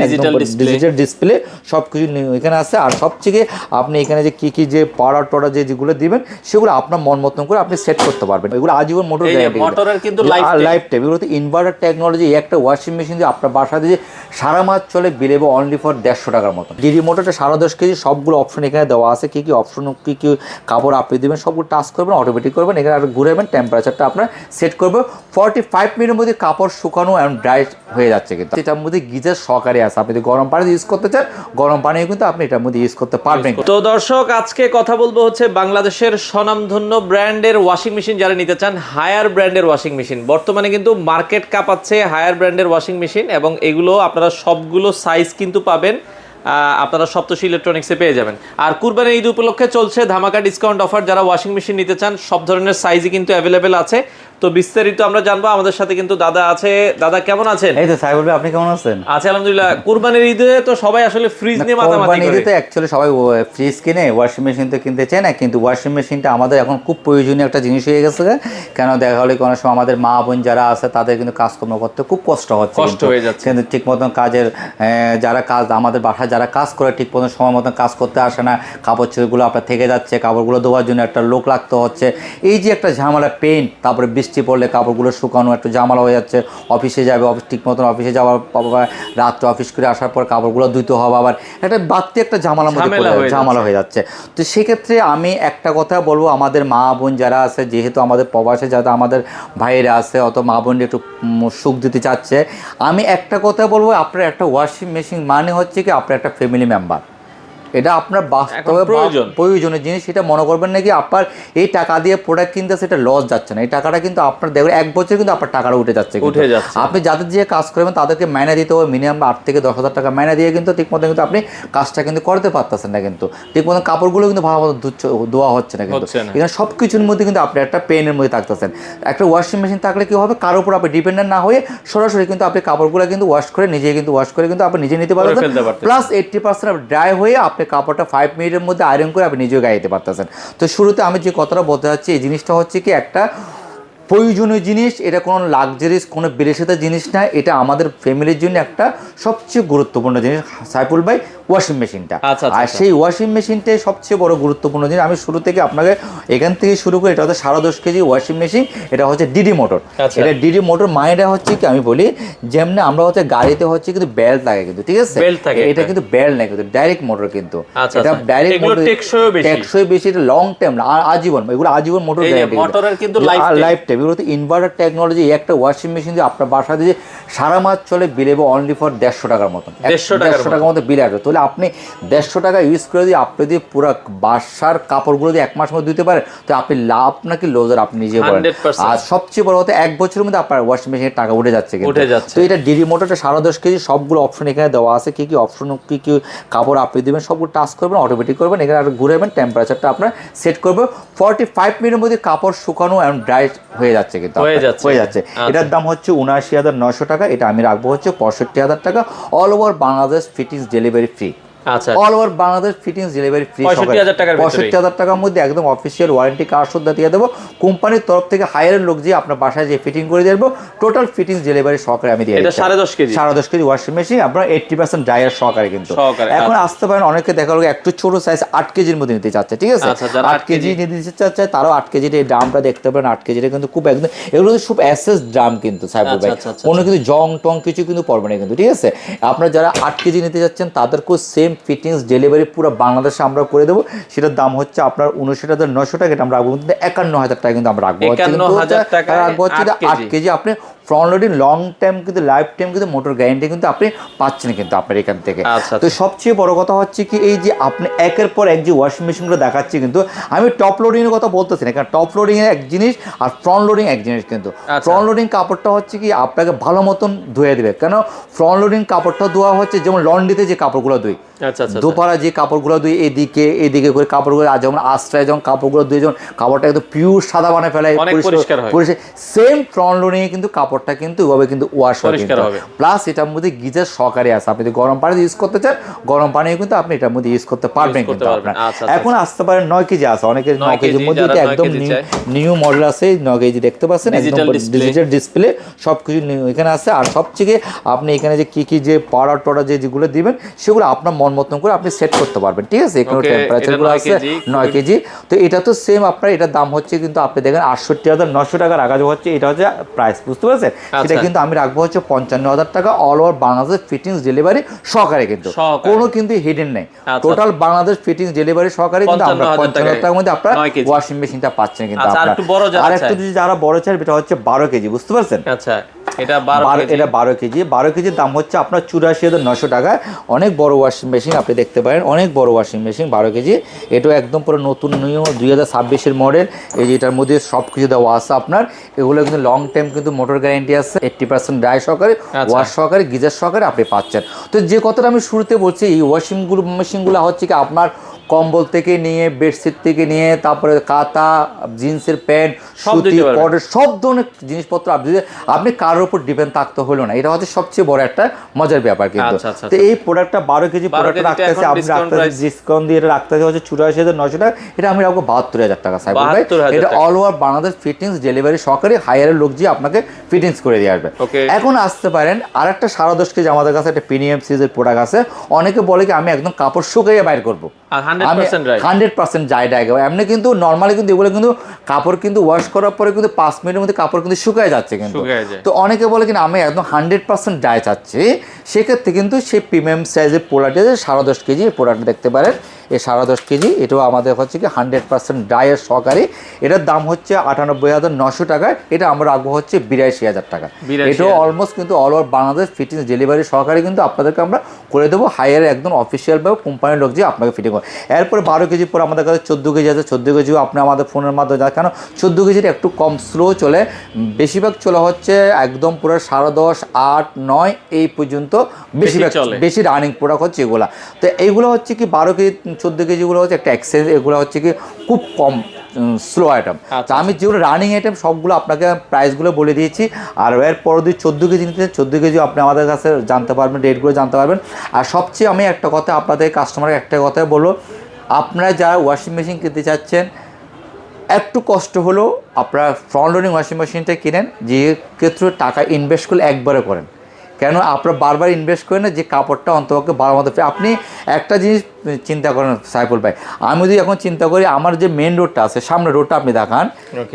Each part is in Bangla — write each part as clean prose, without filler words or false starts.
ডিজিটাল ডিসপ্লে সবকিছু এখানে আছে। আর সবথেকে আপনি এখানে যে কি যে পাওয়ার টড়া যেগুলো দিবেন সেগুলো আপনার মন মতন করে আপনি সেট করতে পারবেন। এগুলো আজীবন মোটর গ্যারান্টি, মোটরের কিন্তু লাইফ টাইম। এগুলো তো ইনভার্টার টেকনোলজি। একটা ওয়াশিং মেশিন দিয়ে আপনার বাসা দিয়ে সারা মাস চলে, বিলেব অনলি ফর 150 টাকার মতো। ডিডি মোটরটা 10.5 কেজি, সবগুলো অপশন এখানে দেওয়া আছে। কি অপশন, কি কাপড় আপনি দেবেন সবগুলো টাচ করবেন, অটোমেটিক করবেন। এখানে আর ঘুরাবেন, টেম্পারেচারটা আপনার সেট করবে। 45 মিনিটের মধ্যে কাপড় শুকানো এবং ড্রাই হয়ে যাচ্ছে। কিন্তু এটার মধ্যে গিজার সহকারে আছে। আপনি যদি গরম পানি ইউজ করতে চান, গরম পানিও কিন্তু আপনি এটার মধ্যে ইউজ করতে পারবেন। তো দর্শক, আজকে কথা বলবো হচ্ছে বাংলাদেশের স্বনামধন্য ব্র্যান্ডের ওয়াশিং মেশিন যারা নিতে চান, হায়ার ব্র্যান্ডের ওয়াশিং মেশিন। বর্তমানে কিন্তু মার্কেট কাঁপাচ্ছে হায়ার ব্র্যান্ডের ওয়াশিং মেশিন, এবং এগুলো আপনারা সবগুলো সাইজ কিন্তু পাবেন আপনারা সপ্তশী ইলেকট্রনিক্সে পেয়ে যাবেন। আর কুরবানি ঈদ উপলক্ষে চলছে ধামাকা ডিসকাউন্ট অফার। যারা ওয়াশিং মেশিন নিতে চান সব ধরনের সাইজই কিন্তু অ্যাভেলেবেল আছে। তো বিস্তারিত আমরা জানবো। আমাদের সাথে কিন্তু দাদা আছে। দাদা কেমন আছেন? এই তো সাইবুল ভাই, আপনি কেমন আছেন? আছি আলহামদুলিল্লাহ। কুরবানির ঈদে তো সবাই আসলে ফ্রিজ নিয়ে মাতামাতি করে। ঈদে তো অ্যাকচুয়ালি সবাই ফ্রিজ কিনে, ওয়াশিং মেশিন তো কিনতে চায় না। কিন্তু ওয়াশিং মেশিনটা আমাদের এখন খুব প্রয়োজনীয় একটা জিনিস হয়ে গেছে। কেন দেখা হলে কোনো সময় আমাদের মা বোন যারা আছে তাদের কিন্তু কাজকর্ম করতে খুব কষ্ট হচ্ছে, কষ্ট হয়ে যাচ্ছে। কিন্তু ঠিক মতন কাজের যারা কাজ আমাদের বাসায় যারা কাজ করে ঠিক মতন সময় মতন কাজ করতে আসে না। কাপড় চোপড়গুলো আপনার থেকে যাচ্ছে, কাপড়গুলো ধোয়ার জন্য একটা লোক লাগতে হচ্ছে। এই যে একটা ঝামেলা, পেন, তারপরে বৃষ্টি পড়লে কাপড়গুলো শুকানো একটু ঝামেলা হয়ে যাচ্ছে। অফিসে যাবে, ঠিক মতন অফিসে যাওয়ার রাত্রে অফিস করে আসার পর কাপড়গুলো ধুইতে হবে, আবার একটা বাড়তি একটা ঝামেলা হয়ে যাচ্ছে। তো সেক্ষেত্রে আমি একটা কথা বলবো, আমাদের মা বোন যারা আছে, যেহেতু আমাদের প্রবাসে যারা আমাদের ভাইয়েরা আছে, অত মা বোন একটু সুখ দিতে চাচ্ছে, আমি একটা কথা বলবো, আপনার একটা ওয়াশিং মেশিন মানে হচ্ছে কি আপনার একটা ফ্যামিলি মেম্বার। এটা আপনার বাস্তবে প্রয়োজনীয় জিনিস। এটা মনে করবেন নাকি আপনার এই টাকা দিয়ে প্রোডাক্ট কিনতে সেটা লস যাচ্ছে না। এই টাকাটা কিন্তু আপনার দেখবেন 1 বছর কিন্তু আপনার টাকাটা উঠে যাচ্ছে। আপনি যাদের দিয়ে কাজ করবেন তাদেরকে মাইনে দিতে হবে মিনিমাম 8 থেকে 10,000 টাকা মাইনে দিয়ে কিন্তু ঠিক মতো কিন্তু আপনি কাজটা কিন্তু করতে পারতেছেন না। কিন্তু ঠিক মতো কাপড়গুলো কিন্তু ভালো মতো ধোয়া হচ্ছে না। কিন্তু এখানে সব কিছুর মধ্যে কিন্তু আপনি একটা পেনের মধ্যে থাকতেছেন। একটা ওয়াশিং মেশিন থাকলে কি হবে, কারোর উপর আপনি ডিপেন্ডেন্ট না হয়ে সরাসরি কিন্তু আপনি কাপড়গুলো কিন্তু ওয়াশ করে নিজে কিন্তু আপনি নিজে নিতে পারবেন। প্লাস 80% ড্রাই হয়ে আপনি কাপড়টা 5 মিনিটের মধ্যে আয়রন করে আপনি নিজেও গায়ে দিতে পারতেছেন। তো শুরুতে আমি যে কথাটা বলতে চাচ্ছি, এই জিনিসটা হচ্ছে কি একটা প্রয়োজনীয় জিনিস। এটা কোনো লাক্সারিস, কোনো বিলাসিতার জিনিস না। এটা আমাদের ফ্যামিলির জন্য একটা সবচেয়ে গুরুত্বপূর্ণ জিনিস সাইফুল ভাই, ওয়াশিং মেশিনটা। আর সেই ওয়াশিং মেশিনটাই সবচেয়ে বড় গুরুত্বপূর্ণ জিনিস। আমি শুরু থেকে আপনাকে এখান থেকে শুরু করি। এটা হচ্ছে 10.5 কেজি ওয়াশিং মেশিন। এটা হচ্ছে ডিডি মোটর। এটা ডিডি মোটর মানেটা হচ্ছে কি, আমি বলি যেমনি আমরা হচ্ছে গাড়িতে হচ্ছে কিন্তু বেল্ট লাগে কিন্তু, ঠিক আছে, এটা কিন্তু বেল্ট না, কিন্তু ডাইরেক্ট মোটর। কিন্তু এটা ডাইরেক্ট মোটর, টেকসই বেশি, এটা লং টাইম আজীবন। এগুলো আজীবন মোটর গ্যারান্টি, মোটরের কিন্তু লাইফ টাইম। এগুলো তো ইনভার্টার টেকনোলজি। একটা ওয়াশিং মেশিন দিয়ে আপনার বাসা দিয়ে সারা মাস চলে, বিলেব অনলি ফর 150 টাকার মতন। 150 টাকার মতো বিল আসবে। তাহলে আপনি 150 টাকা ইউজ করে দিয়ে আপনি যদি পুরো বাসার কাপড়গুলো দিয়ে 1 মাস মধ্যে দিতে পারেন, তো আপনি লাভ নাকি লজার আপনি নিজে বলেন। আর সবচেয়ে বড় কথা, 1 বছরের মধ্যে আপনার ওয়াশিং মেশিনের টাকা উঠে যাচ্ছে। তো এটা ডিডি মোটরটা 10.5 কেজি, সবগুলো অপশন এখানে দেওয়া আছে। কি অপশন, কি কাপড় আপনি দেবেন সবগুলো টাচ করবেন, অটোমেটিক করবেন। এখানে আর ঘুরাবেন, টেম্পারেচারটা আপনার সেট করবে। 45 মিনিটের মধ্যে কাপড় শুকানো এবং ড্রাই হয়ে যাচ্ছে। কিন্তু হয়ে যাচ্ছে। এটার দাম হচ্ছে 79,900 টাকা। এটা আমি রাখবো হচ্ছে 65,000 টাকা। All over Bangladesh fittings delivery free. All over Bangladesh fittings delivery free. 65,000 টাকার মধ্যে একদম অফিসিয়াল ওয়ারেন্টি কার্ড সুদ্ধা দিয়ে দেবো। কোম্পানির তরফ থেকে হায়ারের লোক যে আপনার বাসায় যে ফিটিং করে দেবো, টোটাল ফিটিংস ডেলিভারি সহকারে আমি দিয়ে দিচ্ছি। 10.5 কেজি ওয়াশিং মেশিন, আপনার 80% ড্রায়ার সহকারে। কিন্তু এখন আসতে পারেন, অনেকে দেখা গেলো একটু ছোট সাইজ 8 কেজির মধ্যে নিতে চাচ্ছে, ঠিক আছে, 8 কেজি নিতে চাচ্ছে, তারাও 8 কেজির এই ড্রামটা দেখতে পারেন। 8 কেজিটা কিন্তু খুব একদম, এগুলো খুব অ্যাসেস ড্রাম কিন্তু সাইবুল ভাই, কোনো কিন্তু জং টং কিছু কিন্তু পড়বে না কিন্তু, ঠিক আছে। আপনার যারা 8 কেজি নিতে যাচ্ছেন তাদেরকেও সেম ফিটিংস ডেলিভারি পুরো বাংলাদেশে আমরা করে দেবো। সেটার দাম হচ্ছে আপনার 59,900 টাকা। এটা আমরা রাখবো 51,000 টাকা। কিন্তু আমরা রাখবো 8 কেজি। আপনি ফ্রন্ট লোডিং লং টাইম কিন্তু লাইফ টাইম কিন্তু মোটর গ্যারান্টি কিন্তু আপনি পাচ্ছেন কিন্তু আপনার এখান থেকে। তো সবচেয়ে বড় কথা হচ্ছে কি, এই যে আপনি একের পর এক যে ওয়াশিং মেশিনগুলো দেখাচ্ছি, কিন্তু আমি টপ লোডিংয়ের কথা বলতেছি না, কারণ টপ লোডিং এক জিনিস আর ফ্রন্ট লোডিং এক জিনিস। কিন্তু ফ্রন্ট লোডিং কাপড়টা হচ্ছে কি আপনাকে ভালো মতন ধুয়ে দেবে। কেন ফ্রন্ট লোডিং কাপড়টা ধোয়া হচ্ছে যেমন লন্ড্রিতে যে কাপড়গুলো ধুই, দোপারা যে কাপড়গুলো ধুই, এদিকে করে কাপড়গুলো যেমন আশ্রয়, যেমন কাপড়গুলো ধুয়ে যেমন কাপড়টা একদম পিওর সাদা বানিয়ে ফেলায়, সেম ফ্রন্ট লোডিংয়ে কিন্তু কাপড় কাপড়টা কিন্তু ওইভাবে কিন্তু ওয়াশ হবে। প্লাস এটার মধ্যে গিজার সহকারে আছে, আপনি যদি গরম পানি ইউজ করতে চান গরম পানিও কিন্তু আপনি এটার মধ্যে ইউজ করতে পারবেন কিন্তু আপনার। এখন আসতে পারেন 9 কেজি আছে, অনেকে 9 কেজির মধ্যে এটা একদম নিউ মডেল আছে, 9 কেজি দেখতে পাচ্ছেন, একদম ডিজিটাল ডিসপ্লে সবকিছু এখানে আছে। আর সবথেকে আপনি এখানে যে কি যে পাউডার টডার যেগুলো দিবেন সেগুলো আপনার মন মতন করে আপনি সেট করতে পারবেন, ঠিক আছে। এখানে টেম্পারেচারগুলো আছে 9 কেজি। তো এটা তো সেম আপনার এটার দাম হচ্ছে কিন্তু আপনি দেখেন 68,900 টাকা রাখা হচ্ছে, এটা হচ্ছে প্রাইস, বুঝতে পারছেন। সেটা কিন্তু আমি রাখবো হচ্ছে 55,000 টাকা all over Bangladesh fittings delivery সহকারে, কিন্তু কোনো কিন্তু হিডেন নেই, টোটাল বাংলাদেশ ফিটিংস ডেলিভারি সহকারে কিন্তু আমরা 55,000 টাকার মধ্যে আপনার ওয়াশিং মেশিনটা পাচ্ছেন কিন্তু আপনারা। আর একটু যদি যারা বড় চাই এটা হচ্ছে 12 কেজি, বুঝতে পারছেন। আচ্ছা, এটা 12 কেজি। 12 কেজির দাম হচ্ছে আপনার 84,900 টাকায়। অনেক বড় ওয়াশিং মেশিন আপনি দেখতে পারেন, অনেক বড় ওয়াশিং মেশিন 12 কেজি। এটাও একদম পুরো নতুন নিউ 2026-এর মডেল। এই যে এটার মধ্যে সব কিছু দেওয়া আছে আপনার। এগুলো কিন্তু লং টাইম কিন্তু মোটর গ্যারান্টি আছে, 80% ড্রাই সহকারে, ওয়াশ সহকারে, গিজার সহকারে আপনি পাচ্ছেন। তো যে কথাটা আমি শুরুতে বলছি, এই ওয়াশিং মেশিনগুলো হচ্ছে কি আপনার কম্বল থেকে নিয়ে, বেডশিট থেকে নিয়ে, তারপরে কাঁথা, জিন্সের প্যান্ট, সুতি, পটের সব ধরনের জিনিসপত্র আপনি কারোর উপর ডিপেন্ড থাকতে হলো না। এটা হচ্ছে সবচেয়ে বড় একটা মজার ব্যাপার কিন্তু। তো এই প্রোডাক্টটা 12 কেজি প্রোডাক্ট রাখতেছে, আমি রাখতেছি ডিসকাউন্ট দিয়ে এটা রাখতেছে হচ্ছে 84,900 টাকা। এটা আমি রাখবো 72,000 টাকা সাইবর ভাই। এটা all over Bangladesh fittings delivery সহকারে হায়ারের লোক যে আপনাকে ফিটিংস করে দিয়ে আসবে। এখন আসতে পারেন আর একটা 10.5 কেজি আমাদের কাছে একটা প্রিমিয়াম সিরিজের প্রোডাক্ট আছে। অনেকে বলে কি আমি একদম কাপড় শুকিয়ে বাইর করবো, 100% যায় ডাইগে এমনি, কিন্তু নর্মালি কিন্তু এগুলো কিন্তু কাপড় কিন্তু ওয়াশ করার পরে কিন্তু 5 মিনিটের মধ্যে কাপড় কিন্তু শুকিয়ে যাচ্ছে কিন্তু। তো অনেকে বলে কিনা আমি একদম 100% ডাই চাচ্ছি, সেক্ষেত্রে কিন্তু সেই প্রিমিয়াম সাইজের প্রোডাক্ট আছে 10.5 কেজি প্রোডাক্ট দেখতে পারেন। এই 10.5 কেজি এটাও আমাদের হচ্ছে কি 100% ডায়ের সহকারে। এটার দাম হচ্ছে 98,900 টাকা। এটা আমরা রাখবো হচ্ছে 82,000 টাকা। এটাও অলমোস্ট কিন্তু all over Bangladesh fittings delivery সহকারে কিন্তু আপনাদেরকে আমরা করে দেবো হায়ার একদম অফিসিয়ালভাবে কোম্পানির লোক যে আপনাকে ফিটিং করে। এরপরে 12 কেজি পর আমাদের কাছে 14 কেজি আছে। 14 কেজিও আপনি আমাদের ফোনের মাধ্যমে যা, কেন 14 কেজির একটু কম স্লো চলে, বেশিরভাগ চলে হচ্ছে একদম পুরো 10.5, 8, 9 এই পর্যন্ত বেশিরভাগ বেশি রানিং প্রোডাক্ট হচ্ছে এগুলা। তো এইগুলো হচ্ছে কি 12 কেজি 14 কেজিগুলো হচ্ছে একটা এক্সচেঞ্জ, এগুলো হচ্ছে কি খুব কম স্লো আইটেম। তো আমি যেগুলো রানিং আইটেম সবগুলো আপনাকে প্রাইসগুলো বলে দিয়েছি। আর এর পরে 14 কেজি নিতে 14 কেজি আপনি আমাদের কাছে জানতে পারবেন, রেটগুলো জানতে পারবেন। আর সবচেয়ে আমি একটা কথা আপনাদের কাস্টমারকে একটা কথাই বলবো, আপনারা যারা ওয়াশিং মেশিন কিনতে চাচ্ছেন একটু কষ্ট হলেও আপনারা ফ্রন্ট লোডিং ওয়াশিং মেশিনটা কিনেন, যে ক্ষেত্রে টাকা ইনভেস্ট করলে একবারে করেন। কেন আপনারা বারবার ইনভেস্ট করেন না, যে কাপড়টা অন্তপক্ষে বারবার মতো। আপনি একটা জিনিস চিন্তা করেন সাইফুল ভাই, আমি যদি এখন চিন্তা করি আমার যে মেন রোডটা আছে সামনে রোডটা আপনি দেখান,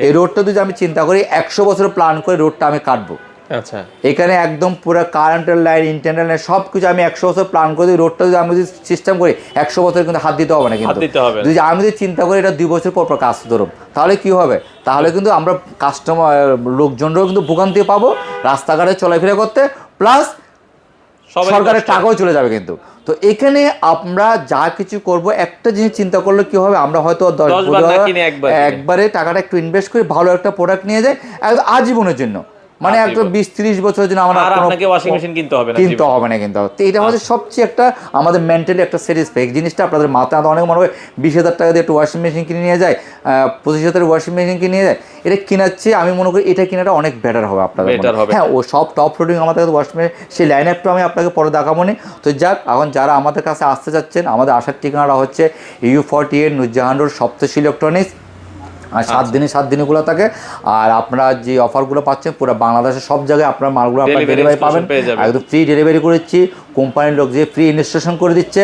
এই রোডটা যদি আমি চিন্তা করি 100 বছর প্ল্যান করে রোডটা আমি কাটবো। আচ্ছা, এখানে একদম পুরো কারেন্টের লাইন, ইন্টারনেট লাইন সব কিছু আমি 100 বছর প্ল্যান করে দিই। রোডটা যদি আমি যদি সিস্টেম করি 100 বছর কিন্তু হাত দিতে হবে না, কিন্তু যদি আমি যদি চিন্তা করি এটা 2 বছর পর কাজ ধরুন, তাহলে কি হবে? তাহলে কিন্তু আমরা কাস্টমার লোকজনরাও কিন্তু ভোগান্তি পাবো রাস্তাঘাটে চলাফেরা করতে, প্লাস সরকারের টাকাও চলে যাবে কিন্তু। তো এখানে আমরা যা কিছু করব একটা জিনিস চিন্তা করলে কি হবে, আমরা হয়তো একবারে টাকাটা একটু ইনভেস্ট করে ভালো একটা প্রোডাক্ট নিয়ে যাই আজীবনের জন্য, মানে একদম 20-30 বছরের জন্য আমরা আপনাকে ওয়াশিং মেশিন কিনতে হবে না কিন্তু। তো এটা আমাদের সবচেয়ে একটা আমাদের মেন্টালি একটা স্যাটিসফাই জিনিসটা আপনাদের মাথায় অনেক মনে হয় 20,000 টাকা দিয়ে একটা ওয়াশিং মেশিন কিনে নিয়ে যায়, 25,000 ওয়াশিং মেশিন কিনে নিয়ে যায়, এটা কেনাচ্ছে আমি মনে করি এটা কেনাটা অনেক বেটার হবে আপনাদের। হ্যাঁ, ও সব টপ লোডিং আমাদের কাছে ওয়াশিং মেশিন, সেই লাইন আপটা আমি আপনাকে পরে দেখাবো নি। তো যাক, এখন যারা আমাদের কাছে আসতে চাচ্ছেন আমাদের আসার ঠিকানাটা হচ্ছে U48 নুরজাহান রোড, সপ্তর্ষি ইলেকট্রনিক্স। আর 7 দিনগুলো থাকে। আর আপনারা যে অফারগুলো পাচ্ছেন পুরো বাংলাদেশের সব জায়গায় আপনার মালগুলো আপনার ডেলিভারি পাবেন, একদম ফ্রি ডেলিভারি করেছি, কোম্পানির লোক যে ফ্রি ইনস্টলেশন করে দিচ্ছে।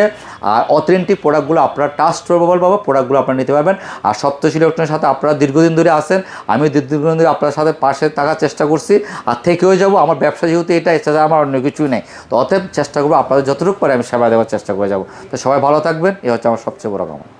আর অথেন্টিক প্রোডাক্টগুলো আপনারা ট্রাস্টেবল পাবো, প্রোডাক্টগুলো আপনারা নিতে পারবেন। আর সপ্তর্ষি ইলেকট্রনিক্সের সাথে আপনারা দীর্ঘদিন ধরে আসেন, আমি দীর্ঘদিন ধরে আপনার সাথে পাশে থাকার চেষ্টা করছি আর থেকেও যাবো। আমার ব্যবসা যেহেতু এটা এছাড়া আমার অন্য কিছুই নেই, তো অতএব চেষ্টা করবো আপনাদের যতটুকু পারে আমি সেবা দেওয়ার চেষ্টা করে যাবো। তো সবাই ভালো থাকবেন, এই হচ্ছে আমার সবচেয়ে বড় কামনা।